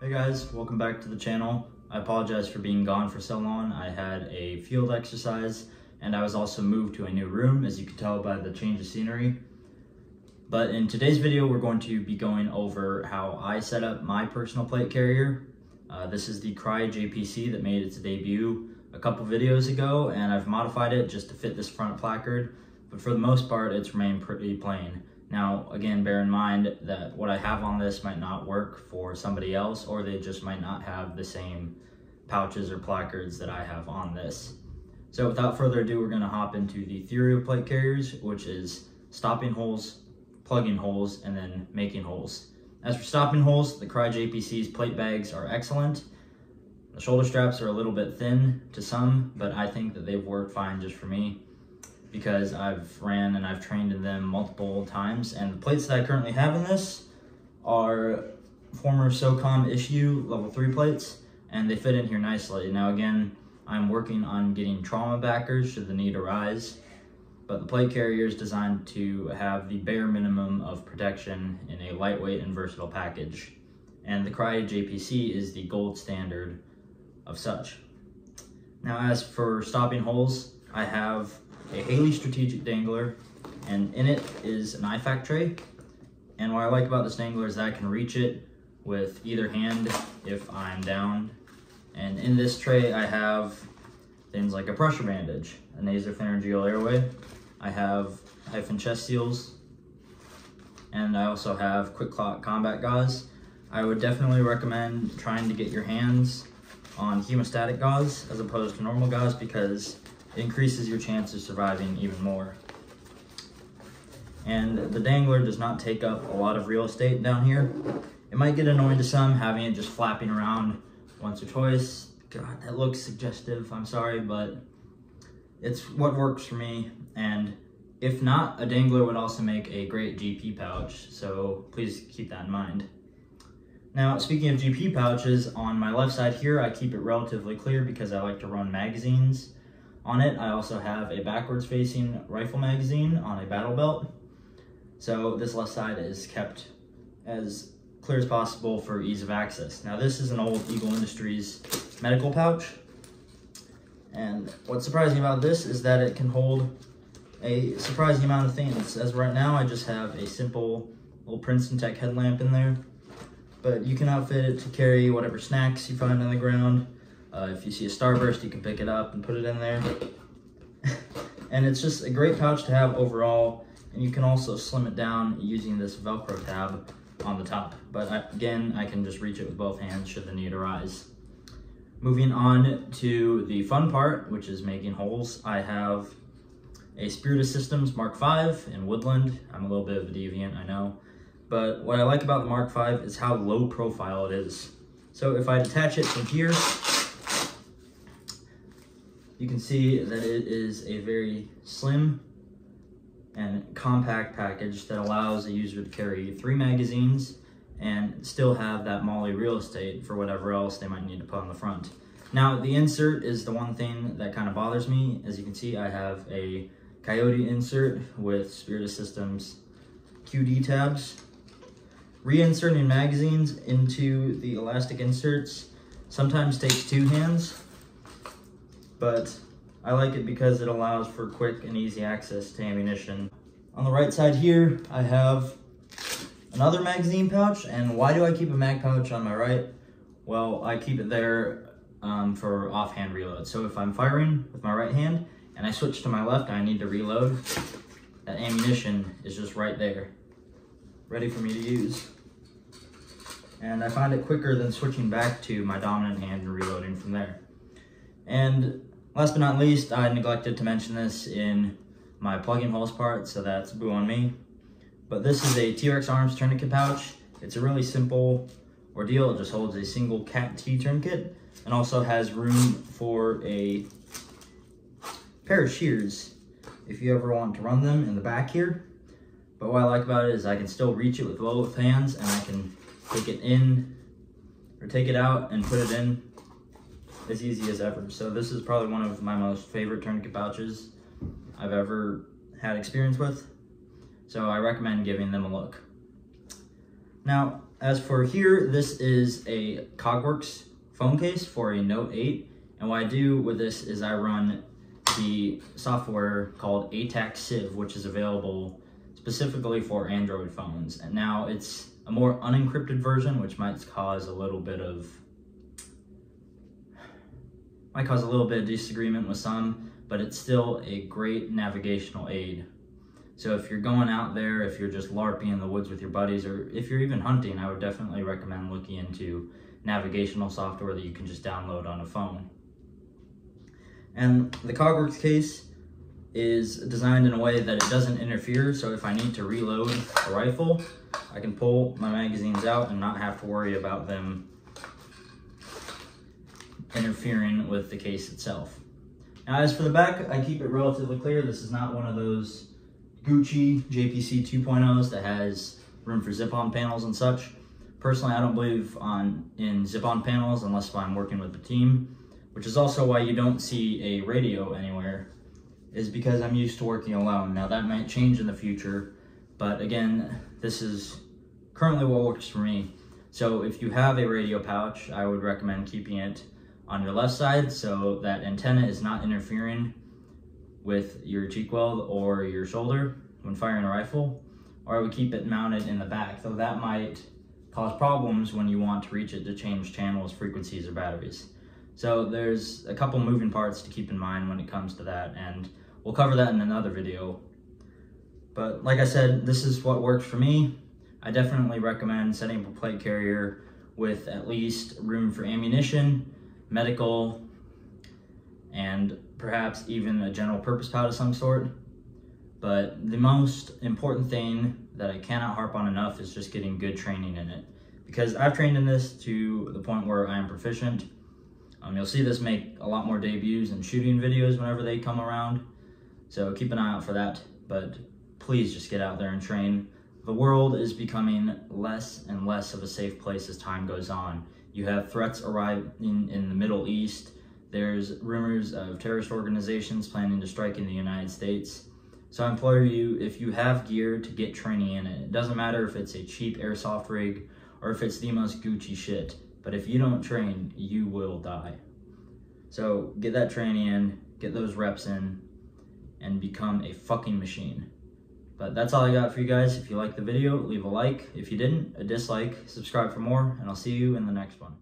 Hey guys, welcome back to the channel. I apologize for being gone for so long. I had a field exercise and I was also moved to a new room, as you can tell by the change of scenery. But in today's video, we're going to be going over how I set up my personal plate carrier. This is the Crye JPC that made its debut a couple videos ago, and I've modified it just to fit this front placard. But for the most part, it's remained pretty plain. Now, again, bear in mind that what I have on this might not work for somebody else, or they just might not have the same pouches or placards that I have on this. So without further ado, we're gonna hop into the theory of plate carriers, which is stopping holes, plugging holes, and then making holes. As for stopping holes, the Crye JPC's plate bags are excellent. The shoulder straps are a little bit thin to some, but I think that they've worked fine just for me, because I've ran and I've trained in them multiple times, and the plates that I currently have in this are former SOCOM issue level 3 plates, and they fit in here nicely. Now again, I'm working on getting trauma backers should the need arise, but the plate carrier is designed to have the bare minimum of protection in a lightweight and versatile package, and the Crye JPC is the gold standard of such. Now as for stopping holes, I have a Haley strategic dangler, and in it is an IAC tray. And what I like about this dangler is that I can reach it with either hand if I'm down. And in this tray I have things like a pressure bandage, a nasopharyngeal airway, I have hyphen chest seals, and I also have quick clot combat gauze. I would definitely recommend trying to get your hands on hemostatic gauze as opposed to normal gauze, because it increases your chance of surviving even more. And the dangler does not take up a lot of real estate down here. It might get annoying to some having it just flapping around once or twice. God, that looks suggestive, I'm sorry, but it's what works for me. And if not, a dangler would also make a great GP pouch, so please keep that in mind. Now, speaking of GP pouches, on my left side here, I keep it relatively clear because I like to run magazines on it. I also have a backwards facing rifle magazine on a battle belt. So this left side is kept as clear as possible for ease of access. Now this is an old Eagle Industries medical pouch. And what's surprising about this is that it can hold a surprising amount of things. As right now, I just have a simple little Princeton Tech headlamp in there. But you can outfit it to carry whatever snacks you find on the ground. If you see a Starburst, you can pick it up and put it in there. And it's just a great pouch to have overall, and you can also slim it down using this Velcro tab on the top. But again, I can just reach it with both hands should the need arise. Moving on to the fun part, which is making holes, I have a Spirit of Systems Mark V in Woodland. I'm a little bit of a deviant, I know. But what I like about the Mark V is how low profile it is. So if I detach it from here, you can see that it is a very slim and compact package that allows a user to carry 3 magazines and still have that MOLLE real estate for whatever else they might need to put on the front. Now, the insert is the one thing that kind of bothers me. As you can see, I have a Coyote insert with Spirit of Systems QD tabs. Reinserting magazines into the elastic inserts sometimes takes 2 hands, but I like it because it allows for quick and easy access to ammunition. On the right side here, I have another magazine pouch. And why do I keep a mag pouch on my right? Well, I keep it there for offhand reload. So if I'm firing with my right hand and I switch to my left and I need to reload, that ammunition is just right there, ready for me to use. And I find it quicker than switching back to my dominant hand and reloading from there. And last but not least, I neglected to mention this in my plugging holes part, so that's boo on me. But this is a T-Rex Arms tourniquet pouch. It's a really simple ordeal. It just holds a single Cat T tourniquet and also has room for a pair of shears if you ever want to run them in the back here. But what I like about it is I can still reach it with both hands, and I can take it in or take it out and put it in as easy as ever. So this is probably one of my most favorite tourniquet pouches I've ever had experience with. So I recommend giving them a look. Now, as for here, this is a Cogworks phone case for a Note 8. And what I do with this is I run the software called IAC Tray, which is available specifically for Android phones. And now it's a more unencrypted version, which might cause a little bit of disagreement with some, but it's still a great navigational aid. So if you're going out there, if you're just LARPing in the woods with your buddies, or if you're even hunting, I would definitely recommend looking into navigational software that you can just download on a phone. And the Cogworks case is designed in a way that it doesn't interfere, so if I need to reload a rifle, I can pull my magazines out and not have to worry about them interfering with the case itself. Now, as for the back, I keep it relatively clear. This is not one of those Gucci JPC 2.0s that has room for zip-on panels and such. Personally, I don't believe in zip-on panels unless I'm working with a team, which is also why you don't see a radio anywhere, is because I'm used to working alone. Now, that might change in the future, but again, this is currently what works for me. So if you have a radio pouch, I would recommend keeping it on your left side so that antenna is not interfering with your cheek weld or your shoulder when firing a rifle, or I would keep it mounted in the back, though that might cause problems when you want to reach it to change channels, frequencies, or batteries. So there's a couple moving parts to keep in mind when it comes to that, and we'll cover that in another video. But like I said, this is what works for me. I definitely recommend setting up a plate carrier with at least room for ammunition, medical, and perhaps even a general purpose pouch of some sort. But the most important thing that I cannot harp on enough is just getting good training in it. Because I've trained in this to the point where I am proficient. You'll see this make a lot more debuts and shooting videos whenever they come around. So keep an eye out for that. But please just get out there and train. The world is becoming less and less of a safe place as time goes on. You have threats arriving in the Middle East. There's rumors of terrorist organizations planning to strike in the United States. So I implore you, if you have gear, to get training in it. It doesn't matter if it's a cheap airsoft rig or if it's the most Gucci shit. But if you don't train, you will die. So get that training in, get those reps in, and become a fucking machine. But that's all I got for you guys. If you liked the video, leave a like. If you didn't, a dislike. Subscribe for more, and I'll see you in the next one.